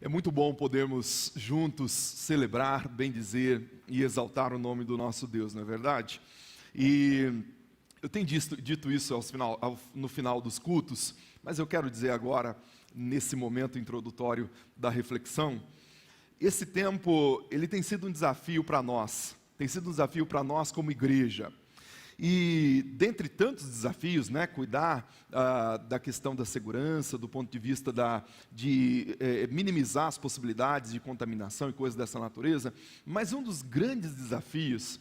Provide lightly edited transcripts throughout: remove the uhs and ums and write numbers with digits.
É muito bom podermos juntos celebrar, bendizer e exaltar o nome do nosso Deus, não é verdade? E eu tenho dito isso no final dos cultos, mas eu quero dizer agora, nesse momento introdutório da reflexão, esse tempo, ele tem sido um desafio para nós, como igreja. E dentre tantos desafios, cuidar da questão da segurança, do ponto de vista de minimizar as possibilidades de contaminação e coisas dessa natureza, mas um dos grandes desafios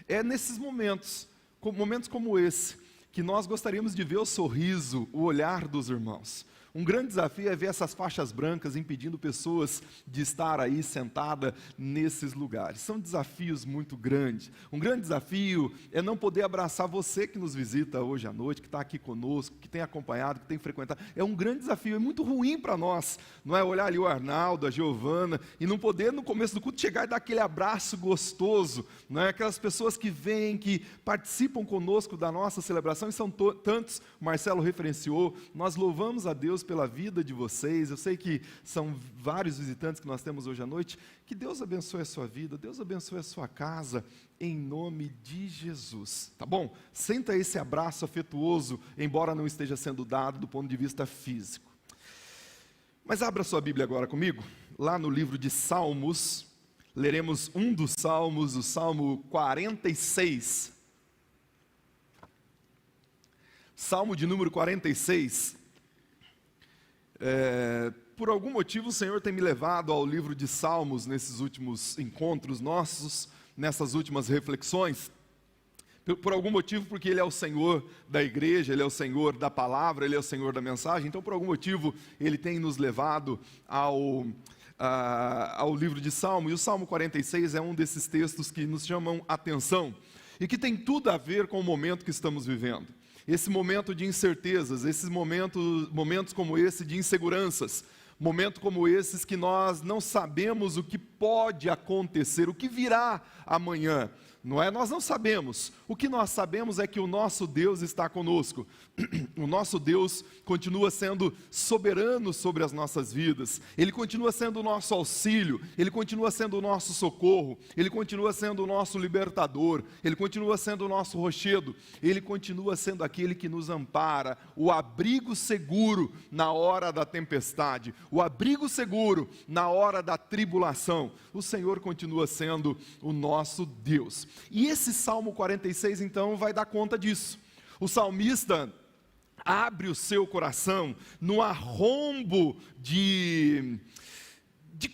é nesses momentos como esse, que nós gostaríamos de ver o sorriso, o olhar dos irmãos. Um grande desafio é ver essas faixas brancas impedindo pessoas de estar aí sentada nesses lugares. São desafios muito grandes. Um grande desafio é não poder abraçar você que nos visita hoje à noite, que está aqui conosco, que tem acompanhado, que tem frequentado. É um grande desafio, é muito ruim para nós, não é? Olhar ali o Arnaldo, a Giovana, e não poder no começo do culto chegar e dar aquele abraço gostoso, não é? Aquelas pessoas que vêm, que participam conosco da nossa celebração, e são tantos, o Marcelo referenciou, nós louvamos a Deus pela vida de vocês. Eu sei que são vários visitantes que nós temos hoje à noite. Que Deus abençoe a sua vida, Deus abençoe a sua casa, em nome de Jesus, tá bom? Senta esse abraço afetuoso, embora não esteja sendo dado do ponto de vista físico. Mas abra sua Bíblia agora comigo, lá no livro de Salmos, leremos um dos Salmos, o Salmo 46. Salmo de número 46. Por algum motivo o Senhor tem me levado ao livro de Salmos nesses últimos encontros nossos, nessas últimas reflexões. Por algum motivo, porque Ele é o Senhor da igreja, Ele é o Senhor da palavra, Ele é o Senhor da mensagem. Então, por algum motivo, Ele tem nos levado ao livro de Salmo. E o Salmo 46 é um desses textos que nos chamam atenção e que tem tudo a ver com o momento que estamos vivendo. Esse momento de incertezas, esses momentos como esse de inseguranças, momentos como esses que nós não sabemos o que pode acontecer, o que virá amanhã, não é? Nós não sabemos. O que nós sabemos é que o nosso Deus está conosco. O nosso Deus continua sendo soberano sobre as nossas vidas. Ele continua sendo o nosso auxílio. Ele continua sendo o nosso socorro. Ele continua sendo o nosso libertador. Ele continua sendo o nosso rochedo. Ele continua sendo aquele que nos ampara, o abrigo seguro na hora da tempestade, o abrigo seguro na hora da tribulação. O Senhor continua sendo o nosso Deus. E esse Salmo 46, então, vai dar conta disso. O salmista abre o seu coração num arrombo de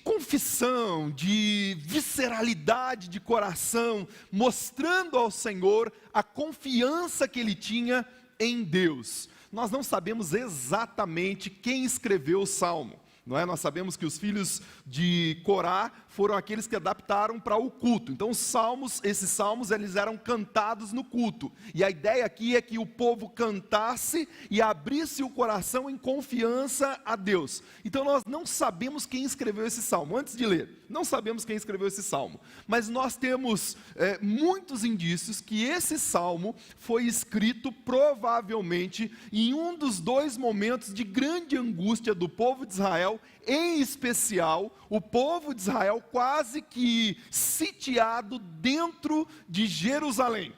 confissão, de visceralidade de coração, mostrando ao Senhor a confiança que ele tinha em Deus. Nós não sabemos exatamente quem escreveu o Salmo. Não é? Nós sabemos que os filhos de Corá foram aqueles que adaptaram para o culto. Então esses salmos eles eram cantados no culto. E a ideia aqui é que o povo cantasse e abrisse o coração em confiança a Deus. Então nós não sabemos quem escreveu esse salmo. Antes de ler, não sabemos quem escreveu esse salmo. Mas nós temos muitos indícios que esse salmo foi escrito provavelmente em um dos dois momentos de grande angústia do povo de Israel. Em especial, o povo de Israel quase que sitiado dentro de Jerusalém.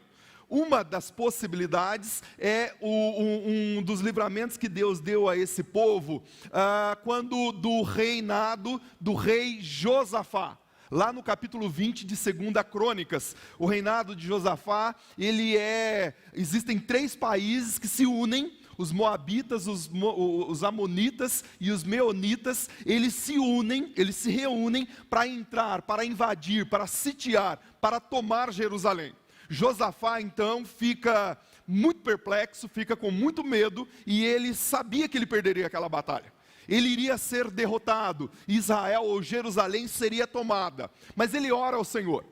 Uma das possibilidades é um dos livramentos que Deus deu a esse povo, quando do reinado do rei Josafá. Lá no capítulo 20 de 2 Crônicas, o reinado de Josafá, existem 3 países que se unem. Os moabitas, os amonitas e os meonitas, eles se reúnem para entrar, para invadir, para sitiar, para tomar Jerusalém. Josafá então fica muito perplexo, fica com muito medo, e ele sabia que ele perderia aquela batalha. Ele iria ser derrotado, Israel ou Jerusalém seria tomada, mas ele ora ao Senhor.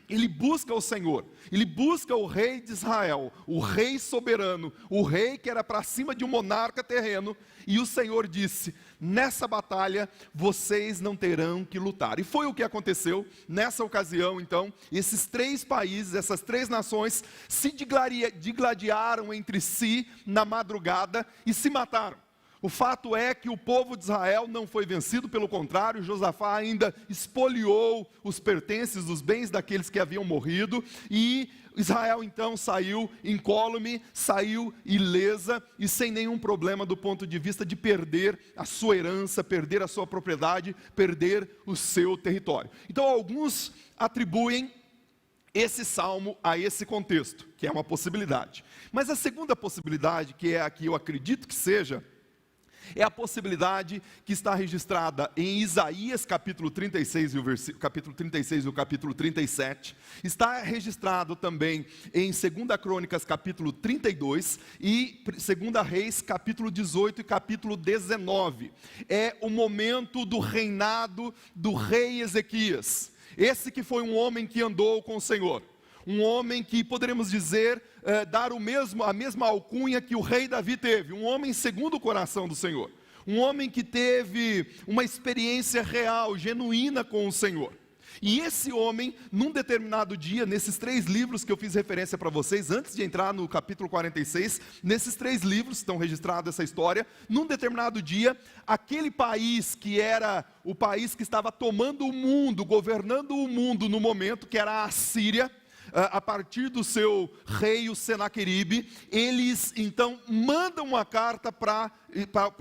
Ele busca o Senhor, ele busca o rei de Israel, o rei soberano, o rei que era para cima de um monarca terreno, e o Senhor disse: nessa batalha vocês não terão que lutar. E foi o que aconteceu nessa ocasião. Então, esses 3 países, essas 3 nações se digladiaram entre si na madrugada e se mataram. O fato é que o povo de Israel não foi vencido, pelo contrário, Josafá ainda espoliou os pertences, os bens daqueles que haviam morrido, e Israel então saiu incólume, saiu ilesa e sem nenhum problema do ponto de vista de perder a sua herança, perder a sua propriedade, perder o seu território. Então alguns atribuem esse salmo a esse contexto, que é uma possibilidade. Mas a segunda possibilidade, que é a que eu acredito que seja, é a possibilidade que está registrada em Isaías capítulo 36 e capítulo 36 e o capítulo 37, está registrado também em 2 Crônicas capítulo 32 e 2 Reis capítulo 18 e capítulo 19. É o momento do reinado do rei Ezequias, esse que foi um homem que andou com o Senhor. Um homem que poderíamos dizer, dar a mesma alcunha que o rei Davi teve, um homem segundo o coração do Senhor, um homem que teve uma experiência real, genuína com o Senhor. E esse homem, num determinado dia, nesses 3 livros que eu fiz referência para vocês, antes de entrar no capítulo 46, nesses 3 livros estão registrados essa história, num determinado dia, aquele país que era o país que estava tomando o mundo, governando o mundo no momento, que era a Assíria, a partir do seu rei, o Senaqueribe, eles então mandam uma carta para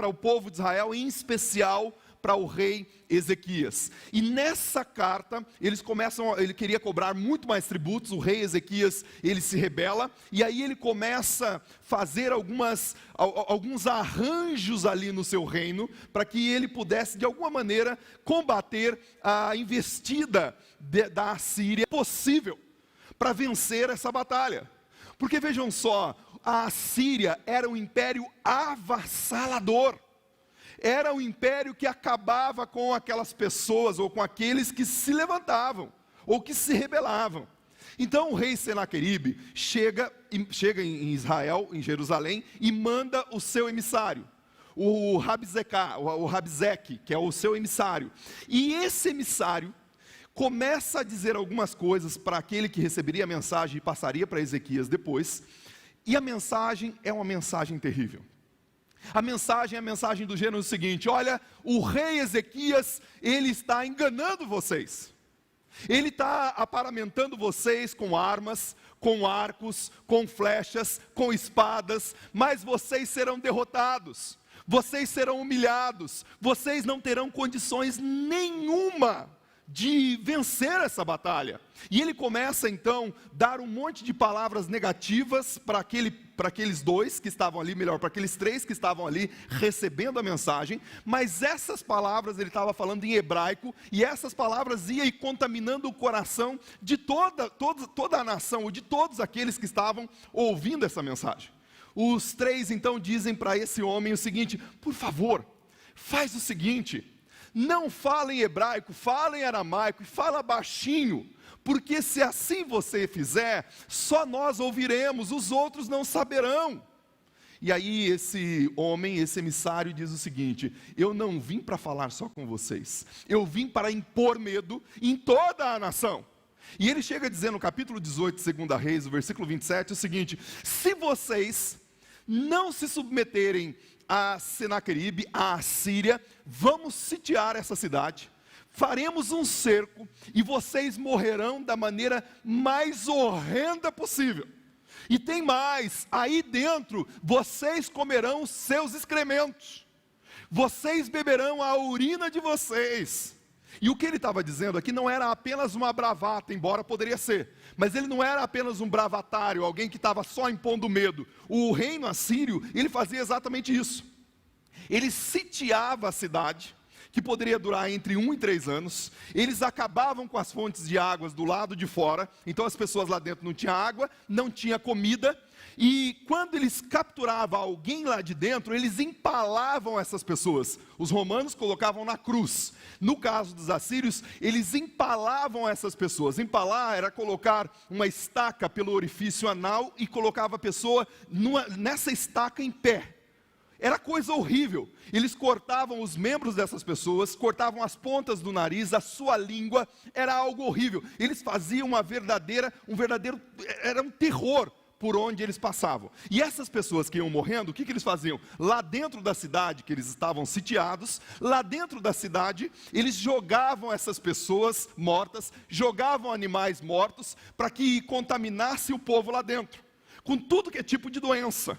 o povo de Israel, em especial para o rei Ezequias. E nessa carta, ele queria cobrar muito mais tributos, o rei Ezequias, ele se rebela, e aí ele começa a fazer alguns arranjos ali no seu reino, para que ele pudesse, de alguma maneira, combater a investida da Assíria possível, para vencer essa batalha. Porque vejam só, a Assíria era um império avassalador, era um império que acabava com aquelas pessoas, ou com aqueles que se levantavam, ou que se rebelavam. Então o rei Senaqueribe chega em Israel, em Jerusalém, e manda o seu emissário, o Rabzeque, que é o seu emissário. E esse emissário começa a dizer algumas coisas para aquele que receberia a mensagem e passaria para Ezequias depois, e a mensagem é uma mensagem terrível. A mensagem é a mensagem do gênero seguinte: olha, o rei Ezequias, ele está enganando vocês, ele está aparamentando vocês com armas, com arcos, com flechas, com espadas, mas vocês serão derrotados, vocês serão humilhados, vocês não terão condições nenhuma de vencer essa batalha. E ele começa então a dar um monte de palavras negativas para aqueles 2 que estavam ali, melhor, para aqueles 3 que estavam ali recebendo a mensagem, mas essas palavras ele estava falando em hebraico, e essas palavras iam contaminando o coração de toda a nação, ou de todos aqueles que estavam ouvindo essa mensagem. Os 3 então dizem para esse homem o seguinte: por favor, faz o seguinte, não fala em hebraico, fala em aramaico, e fala baixinho, porque se assim você fizer, só nós ouviremos, os outros não saberão. E aí esse homem, esse emissário diz o seguinte: eu não vim para falar só com vocês, eu vim para impor medo em toda a nação. E ele chega a dizer no capítulo 18 de 2 Reis, o versículo 27, o seguinte: se vocês não se submeterem a Senaqueribe, a Assíria, vamos sitiar essa cidade, faremos um cerco, e vocês morrerão da maneira mais horrenda possível. E tem mais, aí dentro, vocês comerão os seus excrementos, vocês beberão a urina de vocês. E o que ele estava dizendo aqui não era apenas uma bravata, embora poderia ser, mas ele não era apenas um bravatário, alguém que estava só impondo medo. O reino assírio, ele fazia exatamente isso. Ele sitiava a cidade, que poderia durar entre 1 e 3 anos, eles acabavam com as fontes de águas do lado de fora, então as pessoas lá dentro não tinham água, não tinha comida, e quando eles capturavam alguém lá de dentro, eles empalavam essas pessoas. Os romanos colocavam na cruz. No caso dos assírios, eles empalavam essas pessoas. Empalar era colocar uma estaca pelo orifício anal e colocava a pessoa nessa estaca em pé. Era coisa horrível. Eles cortavam os membros dessas pessoas, cortavam as pontas do nariz, a sua língua, era algo horrível. Eles faziam era um terror por onde eles passavam. E essas pessoas que iam morrendo, o que eles faziam? Lá dentro da cidade, que eles estavam sitiados, lá dentro da cidade, eles jogavam essas pessoas mortas, jogavam animais mortos, para que contaminasse o povo lá dentro, com tudo que é tipo de doença.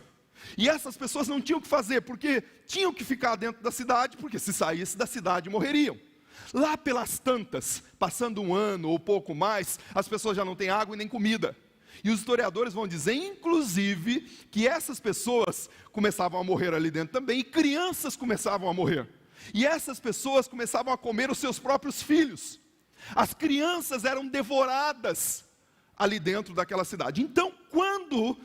E essas pessoas não tinham o que fazer, porque tinham que ficar dentro da cidade, porque se saísse da cidade morreriam. Lá pelas tantas, passando um ano ou pouco mais, as pessoas já não têm água e nem comida. E os historiadores vão dizer, inclusive, que essas pessoas começavam a morrer ali dentro também, e crianças começavam a morrer. E essas pessoas começavam a comer os seus próprios filhos. As crianças devoradas ali dentro daquela cidade. Então, quando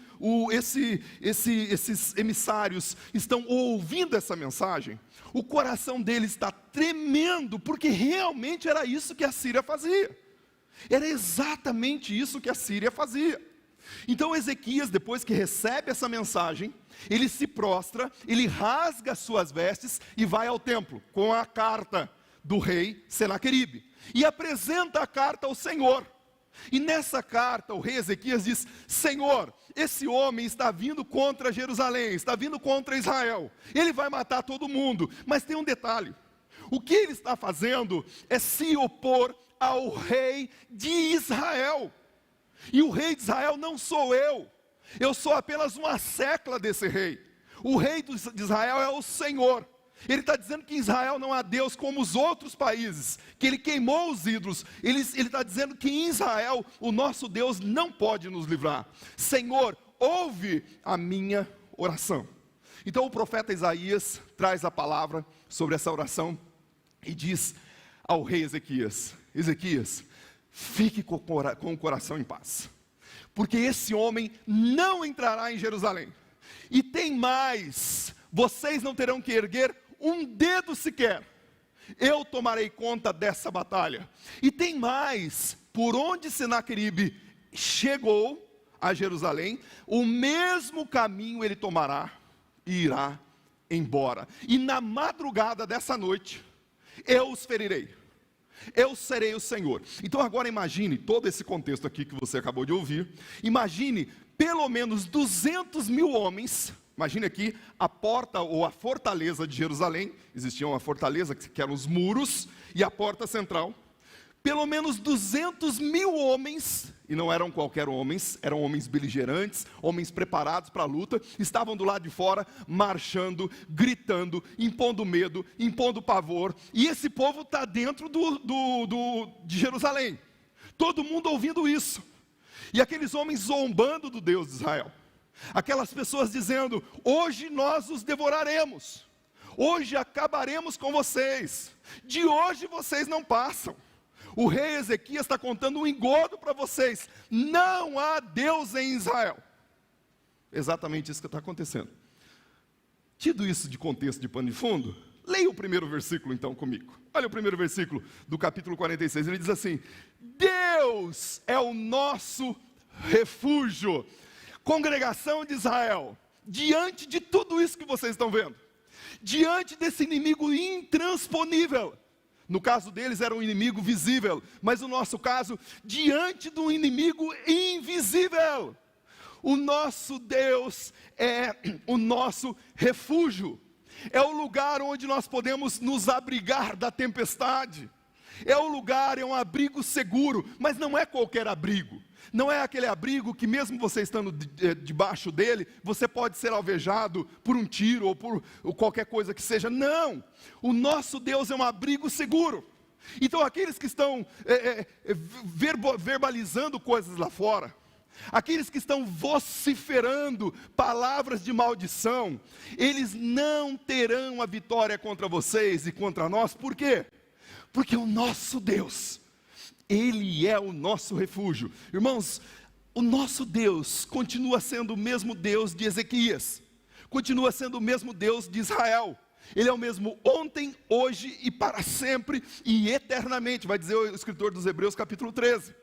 esses emissários estão ouvindo essa mensagem, o coração deles está tremendo, porque realmente era isso que a Síria fazia. Era exatamente isso que a Síria fazia. Então Ezequias, depois que recebe essa mensagem, ele se prostra, ele rasga as suas vestes e vai ao templo com a carta do rei Senaqueribe e apresenta a carta ao Senhor. E nessa carta o rei Ezequias diz: Senhor, esse homem está vindo contra Jerusalém, está vindo contra Israel, ele vai matar todo mundo, mas tem um detalhe: o que ele está fazendo é se opor ao rei de Israel, e o rei de Israel não sou eu sou apenas uma secla desse rei. O rei de Israel é o Senhor. Ele está dizendo que em Israel não há Deus como os outros países, que ele queimou os ídolos. Ele está dizendo que em Israel o nosso Deus não pode nos livrar. Senhor, ouve a minha oração. Então o profeta Isaías traz a palavra sobre essa oração e diz ao rei Ezequias: Ezequias, fique com o coração em paz, porque esse homem não entrará em Jerusalém. E tem mais, vocês não terão que erguer um dedo sequer, eu tomarei conta dessa batalha. E tem mais, por onde Senaqueribe chegou a Jerusalém, o mesmo caminho ele tomará e irá embora. E na madrugada dessa noite, eu os ferirei. Eu serei o Senhor. Então agora imagine todo esse contexto aqui que você acabou de ouvir. Imagine pelo menos 200 mil homens. Imagine aqui a porta ou a fortaleza de Jerusalém. Existia uma fortaleza que eram os muros e a porta central. Pelo menos 200 mil homens, e não eram qualquer homens, eram homens beligerantes, homens preparados para a luta, estavam do lado de fora, marchando, gritando, impondo medo, impondo pavor, e esse povo está dentro de Jerusalém, todo mundo ouvindo isso, e aqueles homens zombando do Deus de Israel, aquelas pessoas dizendo: hoje nós os devoraremos, hoje acabaremos com vocês, de hoje vocês não passam. O rei Ezequias está contando um engodo para vocês: não há Deus em Israel. Exatamente isso que está acontecendo. Tido isso de contexto de pano de fundo, leia o primeiro versículo então comigo. Olha o primeiro versículo do capítulo 46, ele diz assim: Deus é o nosso refúgio. Congregação de Israel, diante de tudo isso que vocês estão vendo, diante desse inimigo intransponível, no caso deles era um inimigo visível, mas no nosso caso, diante de um inimigo invisível, o nosso Deus é o nosso refúgio, é o lugar onde nós podemos nos abrigar da tempestade, é o lugar, é um abrigo seguro, mas não é qualquer abrigo, não é aquele abrigo que mesmo você estando debaixo dele, você pode ser alvejado por um tiro ou por qualquer coisa que seja. Não, o nosso Deus é um abrigo seguro. Então aqueles que estão verbalizando coisas lá fora, aqueles que estão vociferando palavras de maldição, eles não terão a vitória contra vocês e contra nós. Por quê? Porque o nosso Deus, Ele é o nosso refúgio. Irmãos, o nosso Deus continua sendo o mesmo Deus de Ezequias, continua sendo o mesmo Deus de Israel. Ele é o mesmo ontem, hoje e para sempre e eternamente, vai dizer o escritor dos Hebreus capítulo 13.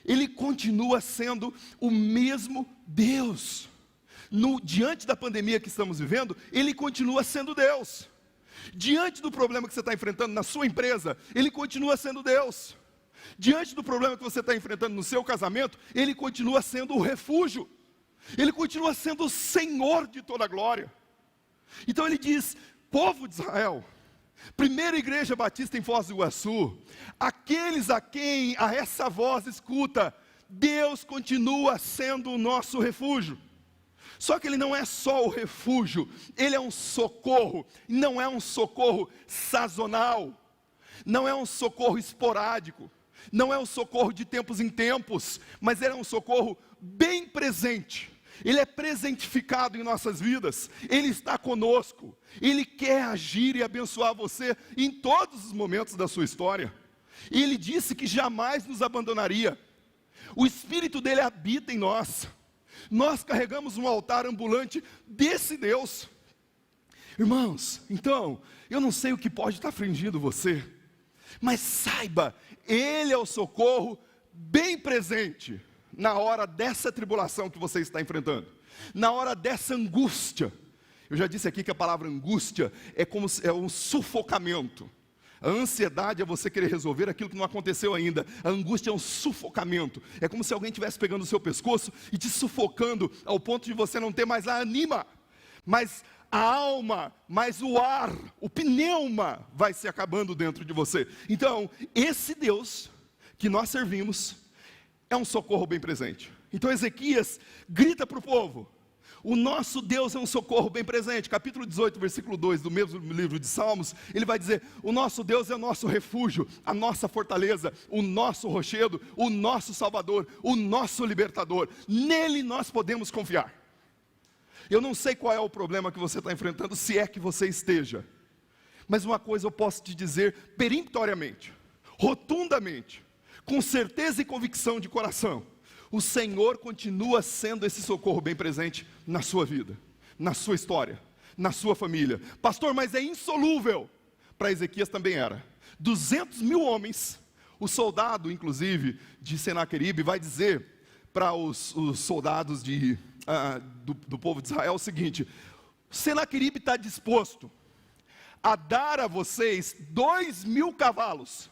Ele continua sendo o mesmo Deus. Diante da pandemia que estamos vivendo, Ele continua sendo Deus. Diante do problema que você está enfrentando na sua empresa, Ele continua sendo Deus. Diante do problema que você está enfrentando no seu casamento, Ele continua sendo o refúgio. Ele continua sendo o Senhor de toda a glória. Então ele diz: povo de Israel, primeira igreja batista em Foz do Iguaçu, aqueles a quem a essa voz escuta, Deus continua sendo o nosso refúgio. Só que Ele não é só o refúgio, Ele é um socorro, não é um socorro sazonal, não é um socorro esporádico, não é um socorro de tempos em tempos, mas Ele é um socorro bem presente. Ele é presentificado em nossas vidas, Ele está conosco, Ele quer agir e abençoar você em todos os momentos da sua história. E Ele disse que jamais nos abandonaria. O Espírito dEle habita em nós. Nós carregamos um altar ambulante desse Deus. Irmãos, então, eu não sei o que pode estar afligindo você, mas saiba, Ele é o socorro bem presente na hora dessa tribulação que você está enfrentando, na hora dessa angústia. Eu já disse aqui que a palavra angústia é um sufocamento. A ansiedade é você querer resolver aquilo que não aconteceu ainda. A angústia é um sufocamento. É como se alguém estivesse pegando o seu pescoço e te sufocando ao ponto de você não ter mais a anima, mas a alma, mais o ar, o pneuma vai se acabando dentro de você. Então, esse Deus que nós servimos é um socorro bem presente. Então Ezequias grita para o povo: o nosso Deus é um socorro bem presente. Capítulo 18, versículo 2 do mesmo livro de Salmos, ele vai dizer: o nosso Deus é o nosso refúgio, a nossa fortaleza, o nosso rochedo, o nosso salvador, o nosso libertador. Nele nós podemos confiar. Eu não sei qual é o problema que você está enfrentando, se é que você esteja, mas uma coisa eu posso te dizer peremptoriamente, rotundamente, com certeza e convicção de coração: o Senhor continua sendo esse socorro bem presente na sua vida, na sua história, na sua família. Pastor, mas é insolúvel. Para Ezequias também era. 200.000 homens, o soldado inclusive de Senaqueribe vai dizer para os soldados do povo de Israel o seguinte: Senaqueribe está disposto a dar a vocês 2.000 cavalos,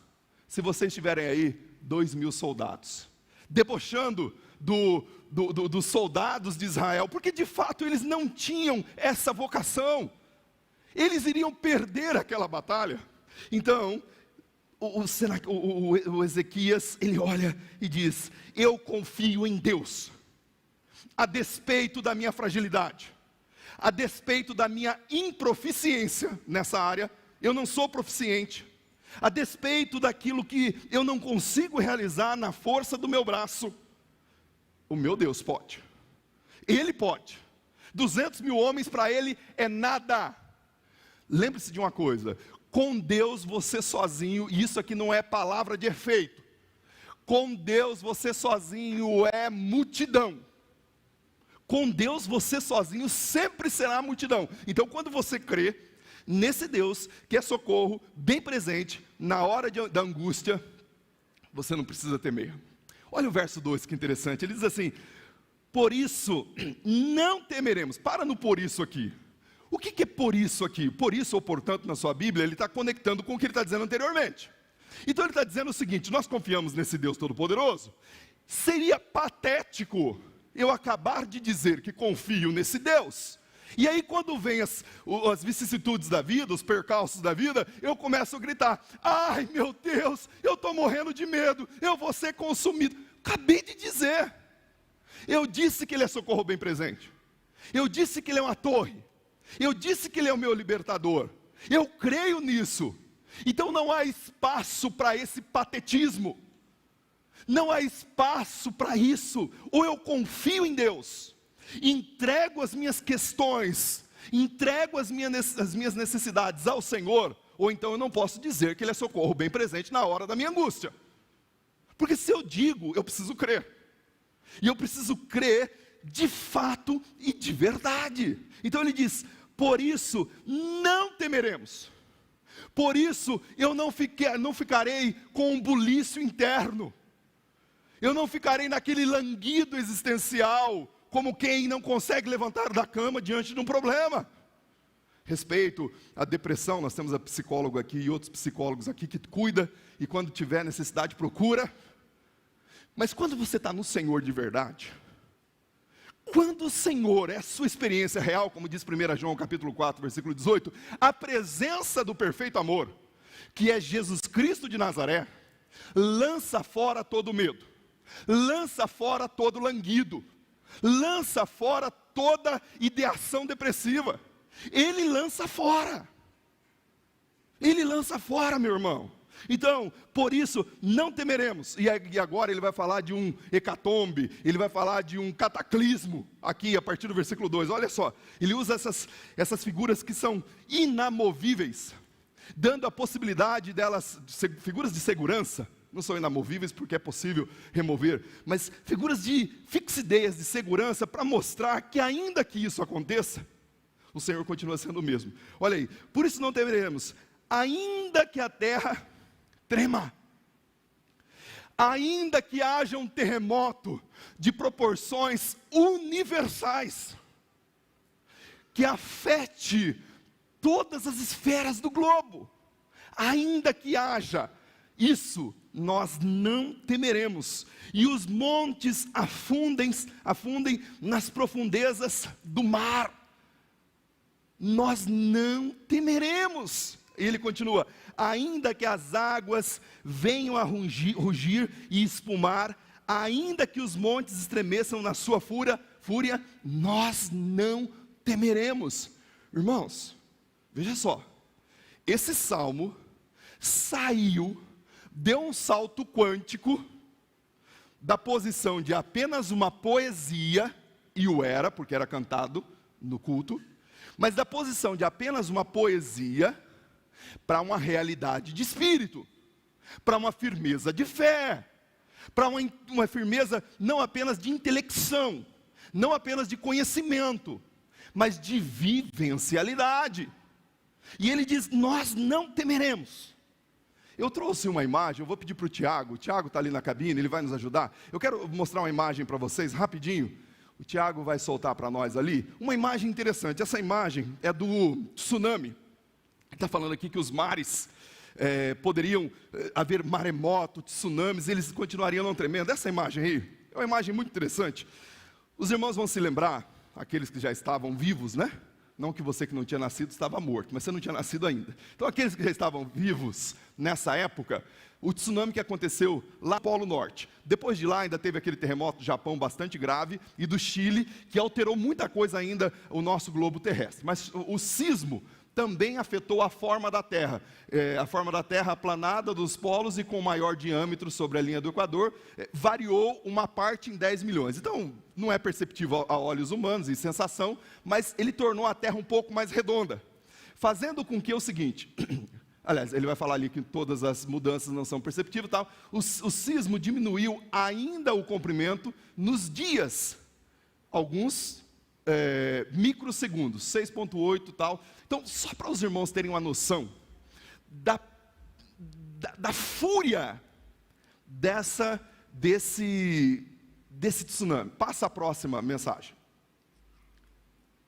se vocês tiverem aí 2.000 soldados. Debochando dos soldados de Israel, porque de fato eles não tinham essa vocação, eles iriam perder aquela batalha. Então, o Ezequias, ele olha e diz: eu confio em Deus, a despeito da minha fragilidade, a despeito da minha improficiência nessa área. Eu não sou proficiente, a despeito daquilo que eu não consigo realizar na força do meu braço, o meu Deus pode, Ele pode. 200.000 homens para Ele é nada. Lembre-se de uma coisa: com Deus você sozinho, e isso aqui não é palavra de efeito, com Deus você sozinho é multidão. Com Deus você sozinho sempre será multidão. Então quando você crê nesse Deus que é socorro bem presente na hora da angústia, você não precisa temer. Olha o verso 2, que interessante. Ele diz assim: por isso não temeremos. Para no por isso aqui. O que é por isso aqui? Por isso ou portanto na sua Bíblia, ele está conectando com o que ele está dizendo anteriormente. Então ele está dizendo o seguinte: nós confiamos nesse Deus Todo-Poderoso. Seria patético eu acabar de dizer que confio nesse Deus, e aí quando vem as vicissitudes da vida, os percalços da vida, eu começo a gritar: ai meu Deus, eu estou morrendo de medo, eu vou ser consumido. Acabei de dizer, eu disse que Ele é socorro bem presente, eu disse que Ele é uma torre, eu disse que Ele é o meu libertador, eu creio nisso. Então não há espaço para esse patetismo, não há espaço para isso. Ou eu confio em Deus, entrego as minhas questões, entrego as minhas necessidades ao Senhor, ou então eu não posso dizer que Ele é socorro bem presente na hora da minha angústia. Porque se eu digo, eu preciso crer, e eu preciso crer de fato e de verdade. Então ele diz: por isso não temeremos, por isso eu não ficarei com um bulício interno, eu não ficarei naquele languido existencial, como quem não consegue levantar da cama diante de um problema. Respeito à depressão, nós temos a psicóloga aqui e outros psicólogos aqui que cuida, e quando tiver necessidade procura. Mas quando você está no Senhor de verdade, Quando o Senhor é a sua experiência real, como diz 1 João capítulo 4, versículo 18, a presença do perfeito amor, que é Jesus Cristo de Nazaré, lança fora todo medo, lança fora todo languido, lança fora toda ideação depressiva. Ele lança fora, meu irmão. Então, por isso, não temeremos. E agora ele vai falar de um hecatombe, ele vai falar de um cataclismo, aqui a partir do versículo 2, olha só. Ele usa essas figuras que são inamovíveis, dando a possibilidade delas, figuras de segurança, não são inamovíveis porque é possível remover, mas figuras de fixidez, de segurança, para mostrar que ainda que isso aconteça, o Senhor continua sendo o mesmo. Olha aí, por isso não temeremos, ainda que a terra trema, ainda que haja um terremoto de proporções universais, que afete todas as esferas do globo, ainda que haja isso, nós não temeremos, e os montes afundem nas profundezas do mar, nós não temeremos. Ele continua, ainda que as águas venham a rugir e espumar, ainda que os montes estremeçam na sua fúria, nós não temeremos. Irmãos, veja só, esse salmo deu um salto quântico, da posição de apenas uma poesia, e o era, porque era cantado no culto, mas da posição de apenas uma poesia, para uma realidade de espírito, para uma firmeza de fé, para uma firmeza não apenas de intelecção, não apenas de conhecimento, mas de vivencialidade. E ele diz, nós não temeremos. Eu trouxe uma imagem, eu vou pedir para o Tiago está ali na cabine, ele vai nos ajudar. Eu quero mostrar uma imagem para vocês, rapidinho. O Tiago vai soltar para nós ali, uma imagem interessante. Essa imagem é do tsunami. Está falando aqui que os mares poderiam haver maremoto, tsunamis, eles continuariam não tremendo. Essa imagem aí é uma imagem muito interessante. Os irmãos vão se lembrar, aqueles que já estavam vivos, né? Não que você que não tinha nascido estava morto, mas você não tinha nascido ainda. Então aqueles que já estavam vivos nessa época, o tsunami que aconteceu lá no Polo Norte. Depois de lá ainda teve aquele terremoto do Japão bastante grave, e do Chile, que alterou muita coisa ainda o nosso globo terrestre. Mas o sismo também afetou a forma da Terra. A forma da Terra aplanada dos polos e com maior diâmetro sobre a linha do Equador, variou uma parte em 10 milhões. Então, não é perceptível a olhos humanos e sensação, mas ele tornou a Terra um pouco mais redonda, fazendo com que o seguinte, aliás, ele vai falar ali que todas as mudanças não são perceptíveis, tal. O sismo diminuiu ainda o comprimento nos dias, alguns microsegundos, 6,8 tal. Então, só para os irmãos terem uma noção da fúria desse tsunami. Passa a próxima mensagem.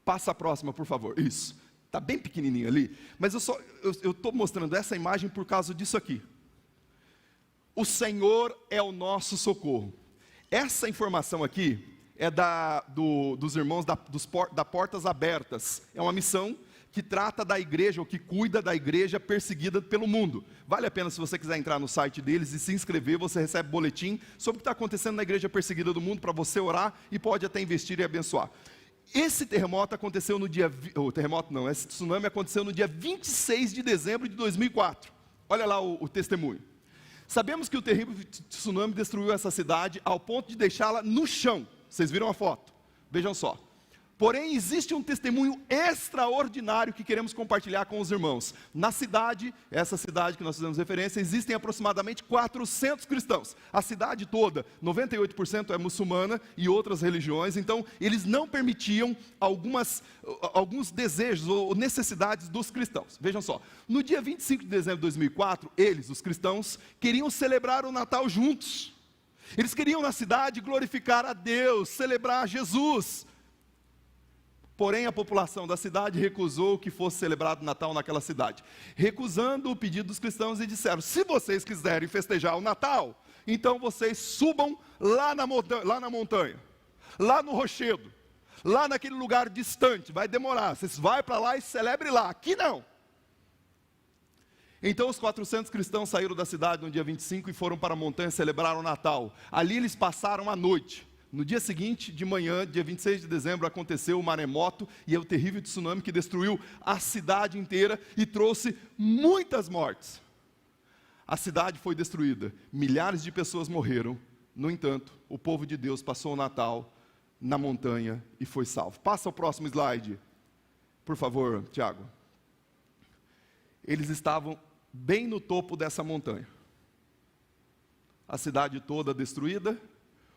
Passa a próxima, por favor. Isso. Está bem pequenininho ali, mas eu estou mostrando essa imagem por causa disso aqui. O Senhor é o nosso socorro. Essa informação aqui é dos irmãos da Portas Abertas. É uma missão que trata da igreja, ou que cuida da igreja perseguida pelo mundo. Vale a pena, se você quiser entrar no site deles e se inscrever, você recebe boletim sobre o que está acontecendo na igreja perseguida do mundo, para você orar e pode até investir e abençoar. Esse terremoto aconteceu esse tsunami aconteceu no dia 26 de dezembro de 2004. Olha lá o testemunho. Sabemos que o terrível tsunami destruiu essa cidade ao ponto de deixá-la no chão. Vocês viram a foto? Vejam só. Porém, existe um testemunho extraordinário que queremos compartilhar com os irmãos. Na cidade, essa cidade que nós fizemos referência, existem aproximadamente 400 cristãos. A cidade toda, 98% é muçulmana e outras religiões, então eles não permitiam alguns desejos ou necessidades dos cristãos. Vejam só, no dia 25 de dezembro de 2004, eles, os cristãos, queriam celebrar o Natal juntos. Eles queriam na cidade glorificar a Deus, celebrar Jesus. Porém, a população da cidade recusou que fosse celebrado o Natal naquela cidade. Recusando o pedido dos cristãos, e disseram: se vocês quiserem festejar o Natal, então vocês subam lá na montanha, lá no rochedo. lá naquele lugar distante, vai demorar, você vai para lá e celebre lá, aqui não. Então os 400 cristãos saíram da cidade no dia 25 e foram para a montanha celebrar o Natal. Ali eles passaram a noite. No dia seguinte, de manhã, dia 26 de dezembro, aconteceu o maremoto e o terrível tsunami que destruiu a cidade inteira e trouxe muitas mortes. A cidade foi destruída, milhares de pessoas morreram. No entanto, o povo de Deus passou o Natal na montanha e foi salvo. Passa o próximo slide, por favor, Tiago. Eles estavam bem no topo dessa montanha. A cidade toda destruída,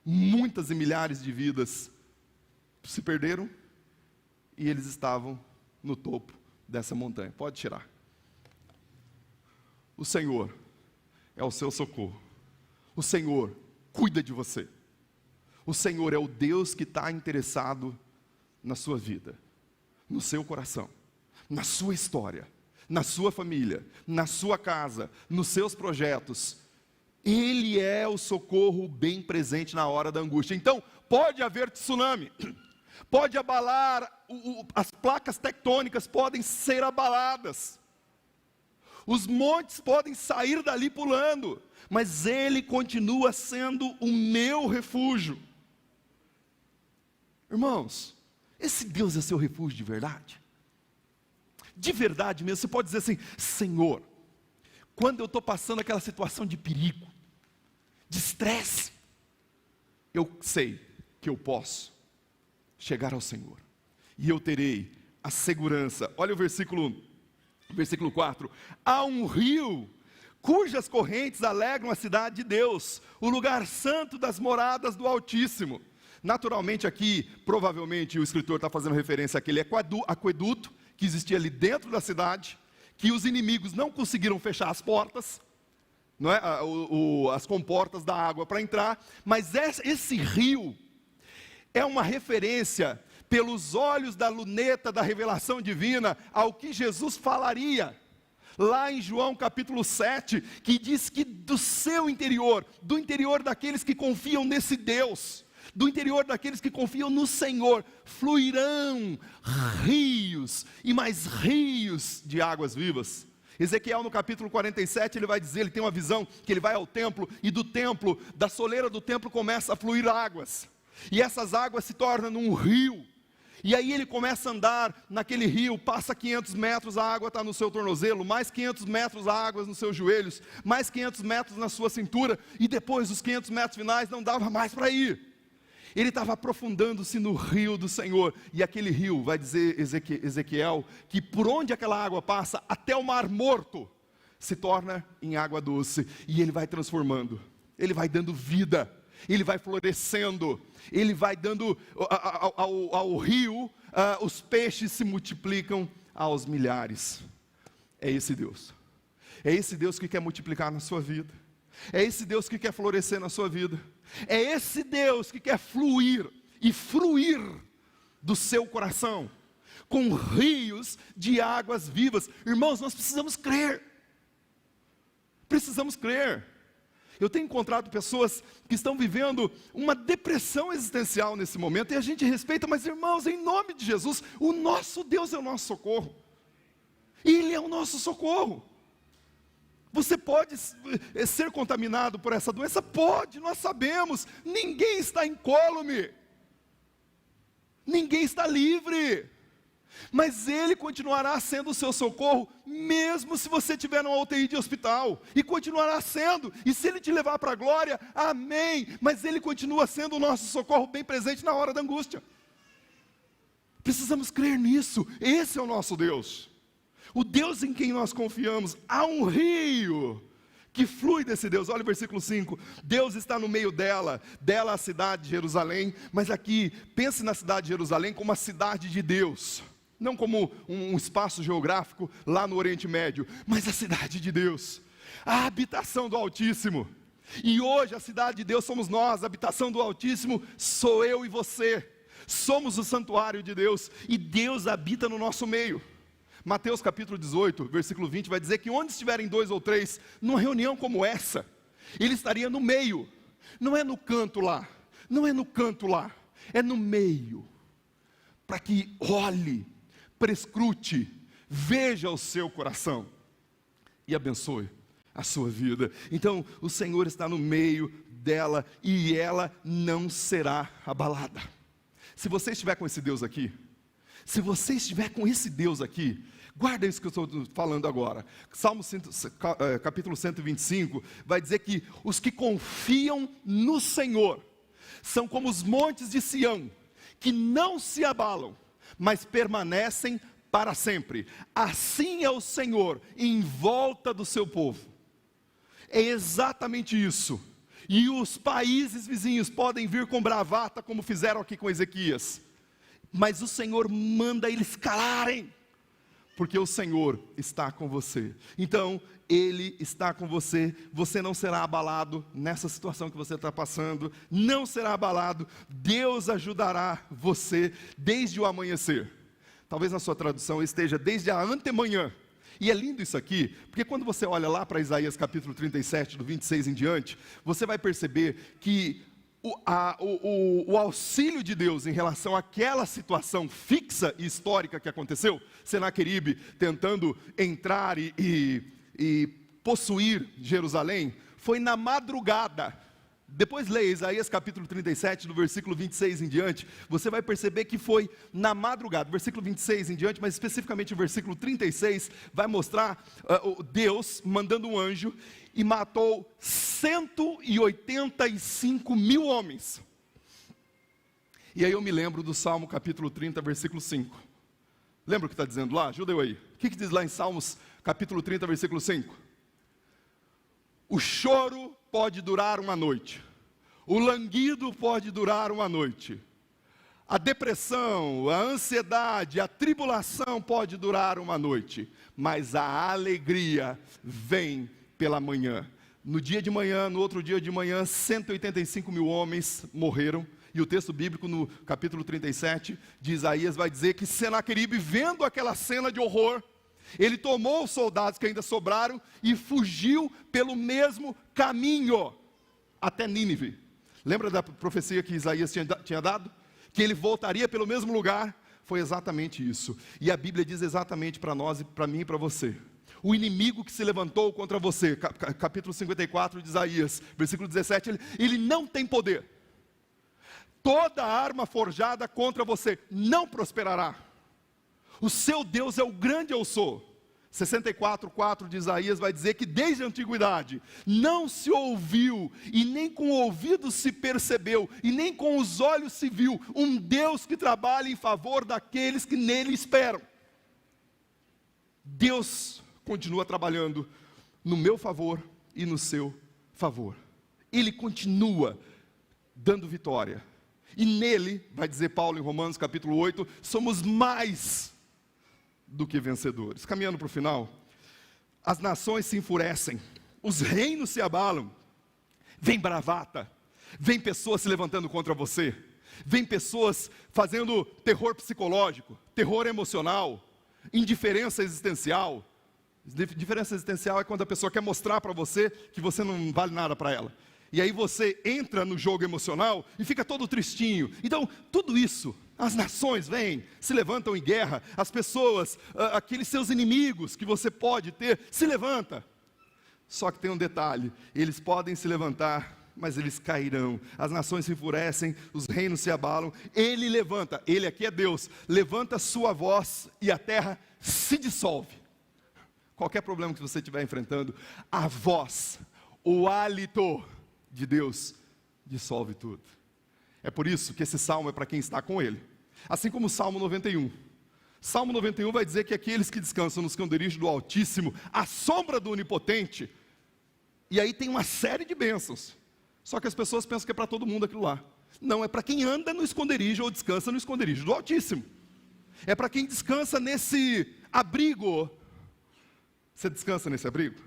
muitas e milhares de vidas se perderam, e eles estavam no topo dessa montanha. Pode tirar. O Senhor é o seu socorro. O Senhor cuida de você. O Senhor é o Deus que está interessado na sua vida, no seu coração, na sua história, na sua família, na sua casa, nos seus projetos. Ele é o socorro bem presente na hora da angústia. Então, pode haver tsunami, pode abalar, as placas tectônicas podem ser abaladas, os montes podem sair dali pulando, mas Ele continua sendo o meu refúgio. Irmãos, esse Deus é seu refúgio de verdade? De verdade mesmo, você pode dizer assim: Senhor, quando eu estou passando aquela situação de perigo, de estresse, eu sei que eu posso chegar ao Senhor, e eu terei a segurança. Olha o versículo 4, há um rio, cujas correntes alegram a cidade de Deus, o lugar santo das moradas do Altíssimo. Naturalmente aqui, provavelmente o escritor está fazendo referência àquele aqueduto, que existia ali dentro da cidade, que os inimigos não conseguiram fechar as portas, não é? As comportas da água para entrar, mas esse rio é uma referência, pelos olhos da luneta da revelação divina, ao que Jesus falaria, lá em João capítulo 7, que diz que do seu interior, do interior daqueles que confiam nesse Deus, do interior daqueles que confiam no Senhor, fluirão rios e mais rios de águas vivas. Ezequiel no capítulo 47, ele vai dizer, ele tem uma visão, que ele vai ao templo, e do templo, da soleira do templo começa a fluir águas, e essas águas se tornam um rio, e aí ele começa a andar naquele rio, passa 500 metros, a água está no seu tornozelo, mais 500 metros a água nos seus joelhos, mais 500 metros na sua cintura, e depois dos 500 metros finais não dava mais para ir. Ele estava aprofundando-se no rio do Senhor, e aquele rio, vai dizer Ezequiel, que por onde aquela água passa, até o mar morto, se torna em água doce, e ele vai transformando, ele vai dando vida, ele vai florescendo, ele vai dando ao rio, os peixes se multiplicam aos milhares. É esse Deus que quer multiplicar na sua vida, é esse Deus que quer florescer na sua vida, é esse Deus que quer fluir e fruir do seu coração, com rios de águas vivas. Irmãos, nós precisamos crer, eu tenho encontrado pessoas que estão vivendo uma depressão existencial nesse momento, e a gente respeita, mas irmãos, em nome de Jesus, o nosso Deus é o nosso socorro, Ele é o nosso socorro. Você pode ser contaminado por essa doença? Pode, nós sabemos. Ninguém está incólume, ninguém está livre, mas Ele continuará sendo o seu socorro, mesmo se você estiver numa UTI de hospital, e continuará sendo, e se Ele te levar para a glória, amém, mas Ele continua sendo o nosso socorro bem presente na hora da angústia. Precisamos crer nisso, esse é o nosso Deus. O Deus em quem nós confiamos. Há um rio que flui desse Deus. Olha o versículo 5, Deus está no meio dela a cidade de Jerusalém, mas aqui, pense na cidade de Jerusalém como a cidade de Deus, não como um espaço geográfico lá no Oriente Médio, mas a cidade de Deus, a habitação do Altíssimo. E hoje a cidade de Deus somos nós, a habitação do Altíssimo sou eu e você, somos o santuário de Deus, e Deus habita no nosso meio. Mateus capítulo 18, versículo 20, vai dizer que onde estiverem 2 ou 3, numa reunião como essa, Ele estaria no meio, não é no canto lá, é no meio. para que olhe, prescrute, veja o seu coração e abençoe a sua vida. Então, o Senhor está no meio dela e ela não será abalada. Se você estiver com esse Deus aqui, se você estiver com esse Deus aqui, guarda isso que eu estou falando agora. Salmo capítulo 125 vai dizer que os que confiam no Senhor são como os montes de Sião, que não se abalam, mas permanecem para sempre. Assim é o Senhor em volta do seu povo. É exatamente isso. E os países vizinhos podem vir com bravata, como fizeram aqui com Ezequias, mas o Senhor manda eles calarem, porque o Senhor está com você. Então, Ele está com você. Você não será abalado nessa situação que você está passando, não será abalado. Deus ajudará você desde o amanhecer. Talvez na sua tradução esteja desde a antemanhã. E é lindo isso aqui, porque quando você olha lá para Isaías capítulo 37, do 26 em diante, você vai perceber que o auxílio de Deus em relação àquela situação fixa e histórica que aconteceu, Senaqueribe tentando entrar e possuir Jerusalém, foi na madrugada. Depois leia Isaías capítulo 37, do versículo 26 em diante, você vai perceber que foi na madrugada. Versículo 26 em diante, mas especificamente o versículo 36, vai mostrar Deus mandando um anjo e matou 185 mil homens. E aí eu me lembro do Salmo capítulo 30, versículo 5. Lembra o que está dizendo lá? Ajuda eu aí. O que diz lá em Salmos capítulo 30, versículo 5? O choro pode durar uma noite, o languido pode durar uma noite, a depressão, a ansiedade, a tribulação pode durar uma noite, mas a alegria vem pela manhã. No dia de manhã, no outro dia de manhã, 185 mil homens morreram. E o texto bíblico no capítulo 37 de Isaías vai dizer que Senaqueribe, vendo aquela cena de horror, ele tomou os soldados que ainda sobraram e fugiu pelo mesmo caminho até Nínive. Lembra da profecia que Isaías tinha dado? Que ele voltaria pelo mesmo lugar? Foi exatamente isso. E a Bíblia diz exatamente para nós, para mim e para você. O inimigo que se levantou contra você, capítulo 54 de Isaías, versículo 17, ele não tem poder. Toda arma forjada contra você não prosperará. O seu Deus é o grande eu sou. 64:4 de Isaías vai dizer que desde a antiguidade não se ouviu, e nem com o ouvido se percebeu, e nem com os olhos se viu, um Deus que trabalha em favor daqueles que nele esperam. Deus continua trabalhando no meu favor e no seu favor. Ele continua dando vitória. E nele, vai dizer Paulo em Romanos capítulo 8, somos mais do que vencedores. Caminhando para o final, as nações se enfurecem, os reinos se abalam, vem bravata, vem pessoas se levantando contra você, vem pessoas fazendo terror psicológico, terror emocional, indiferença existencial. Indiferença existencial é quando a pessoa quer mostrar para você que você não vale nada para ela. E aí você entra no jogo emocional e fica todo tristinho. Então, tudo isso, as nações vêm, se levantam em guerra, as pessoas, aqueles seus inimigos que você pode ter, se levanta. Só que tem um detalhe, eles podem se levantar, mas eles cairão. As nações se enfurecem, os reinos se abalam. Ele levanta, ele aqui é Deus, levanta sua voz e a terra se dissolve. Qualquer problema que você estiver enfrentando, a voz, o hálito de Deus dissolve tudo. É por isso que esse salmo é para quem está com Ele. Assim como o Salmo 91. Salmo 91 vai dizer que aqueles que descansam no esconderijo do Altíssimo, à sombra do Onipotente, e aí tem uma série de bênçãos. Só que as pessoas pensam que é para todo mundo aquilo lá. Não, é para quem anda no esconderijo ou descansa no esconderijo do Altíssimo. É para quem descansa nesse abrigo. Você descansa nesse abrigo?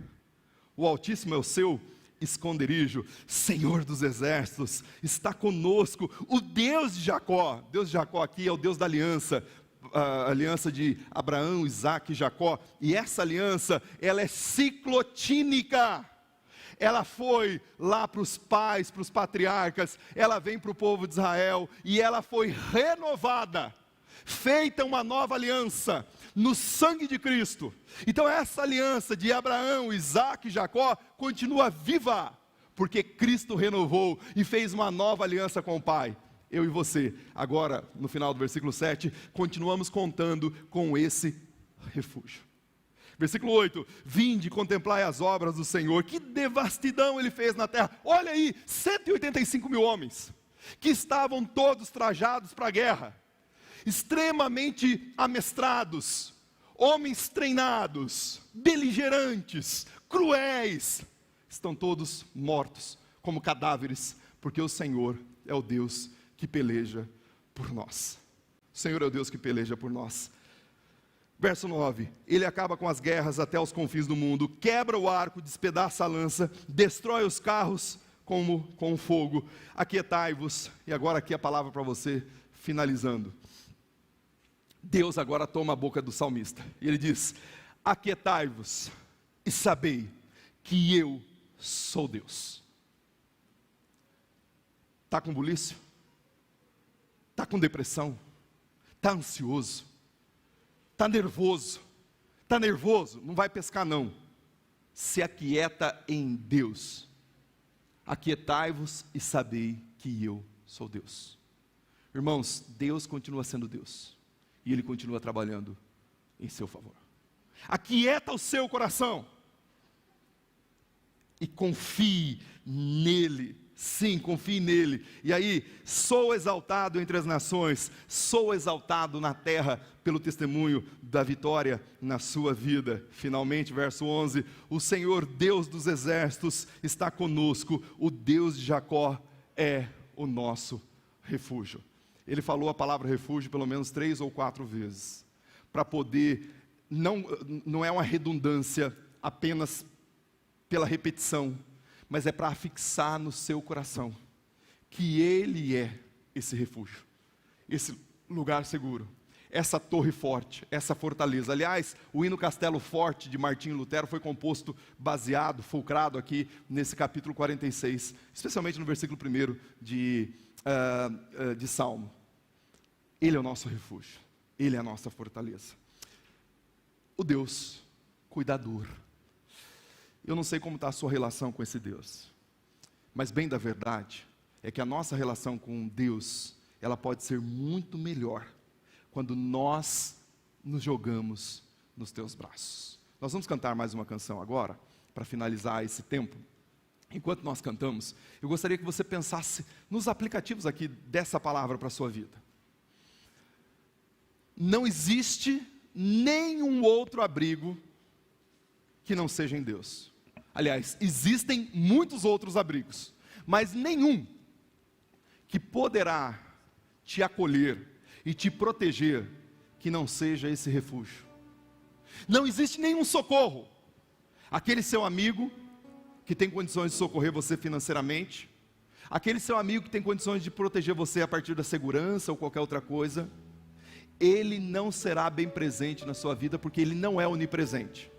O Altíssimo é o seu esconderijo. Senhor dos exércitos está conosco, o Deus de Jacó. Deus de Jacó aqui é o Deus da aliança, a aliança de Abraão, Isaque e Jacó. E essa aliança, ela é ciclotínica. Ela foi lá para os pais, para os patriarcas, ela vem para o povo de Israel, e ela foi renovada. feita uma nova aliança no sangue de Cristo. Então essa aliança de Abraão, Isaac e Jacó continua viva, porque Cristo renovou e fez uma nova aliança com o Pai. Eu e você, agora no final do versículo 7, continuamos contando com esse refúgio. Versículo 8, vinde, contemplai as obras do Senhor, que devastidão Ele fez na terra. Olha aí, 185 mil homens, que estavam todos trajados para a guerra, extremamente amestrados, homens treinados, beligerantes, cruéis, estão todos mortos como cadáveres, porque o Senhor é o Deus que peleja por nós. O Senhor é o Deus que peleja por nós. Verso 9, ele acaba com as guerras até os confins do mundo, quebra o arco, despedaça a lança, destrói os carros como com fogo. Aquietai-vos, e agora aqui a palavra para você, finalizando. Deus agora toma a boca do salmista, e ele diz, aquietai-vos e sabei que eu sou Deus. Está com buliço? Está com depressão? Está ansioso? Está nervoso? Está nervoso? Não vai pescar não. Se aquieta em Deus. Aquietai-vos e sabei que eu sou Deus. Irmãos, Deus continua sendo Deus. E Ele continua trabalhando em seu favor. Aquieta o seu coração. E confie nele. Sim, confie nele. E aí, sou exaltado entre as nações, sou exaltado na terra pelo testemunho da vitória na sua vida. Finalmente, verso 11, o Senhor Deus dos exércitos está conosco, o Deus de Jacó é o nosso refúgio. Ele falou a palavra refúgio pelo menos 3 ou 4 vezes, para poder, não é uma redundância apenas pela repetição, mas é para fixar no seu coração que Ele é esse refúgio, esse lugar seguro, essa torre forte, essa fortaleza. Aliás, o hino Castelo Forte de Martinho Lutero foi composto, baseado, fulcrado aqui nesse capítulo 46, especialmente no versículo 1 de Salmo. Ele é o nosso refúgio, Ele é a nossa fortaleza. O Deus cuidador. Eu não sei como está a sua relação com esse Deus, mas bem da verdade é que a nossa relação com Deus, ela pode ser muito melhor quando nós nos jogamos nos teus braços. Nós vamos cantar mais uma canção agora, para finalizar esse tempo. Enquanto nós cantamos, eu gostaria que você pensasse nos aplicativos aqui dessa palavra para a sua vida. Não existe nenhum outro abrigo que não seja em Deus. Aliás, existem muitos outros abrigos, mas nenhum que poderá te acolher e te proteger que não seja esse refúgio. Não existe nenhum socorro. Aquele seu amigo que tem condições de socorrer você financeiramente, aquele seu amigo que tem condições de proteger você a partir da segurança ou qualquer outra coisa, ele não será bem presente na sua vida porque ele não é onipresente.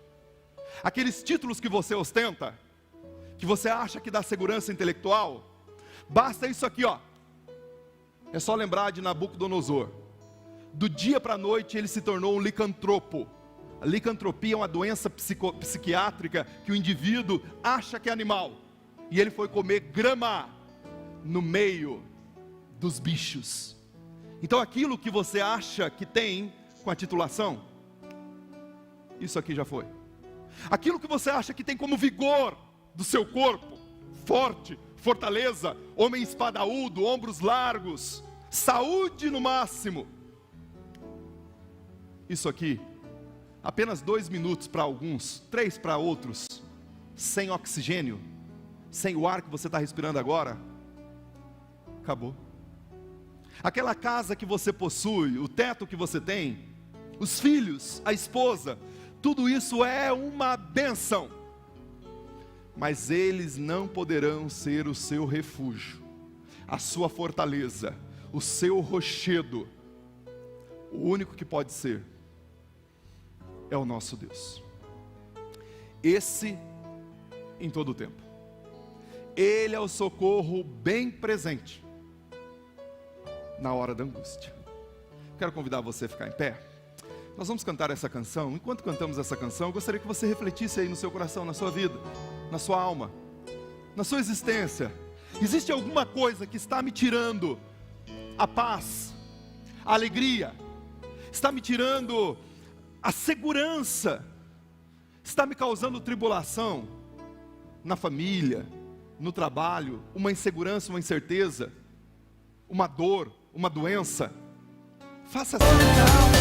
Aqueles títulos que você ostenta, que você acha que dá segurança intelectual, basta isso aqui, ó. É só lembrar de Nabucodonosor. Do dia para a noite ele se tornou um licantropo. A licantropia é uma doença psiquiátrica que o indivíduo acha que é animal. E ele foi comer grama no meio dos bichos. Então aquilo que você acha que tem com a titulação, isso aqui já foi. Aquilo que você acha que tem como vigor do seu corpo, forte, fortaleza, homem espadaúdo, ombros largos, saúde no máximo, isso aqui, apenas 2 minutos para alguns, 3 para outros, sem oxigênio, sem o ar que você está respirando agora, acabou. Aquela casa que você possui, o teto que você tem, os filhos, a esposa, tudo isso é uma bênção, mas eles não poderão ser o seu refúgio, a sua fortaleza, o seu rochedo. O único que pode ser é o nosso Deus, esse em todo o tempo. Ele é o socorro bem presente na hora da angústia. Quero convidar você a ficar em pé. Nós vamos cantar essa canção. Enquanto cantamos essa canção, eu gostaria que você refletisse aí no seu coração, na sua vida, na sua alma, na sua existência. Existe alguma coisa que está me tirando a paz, a alegria, está me tirando a segurança, está me causando tribulação na família, no trabalho, uma insegurança, uma incerteza, uma dor, uma doença? Faça assim.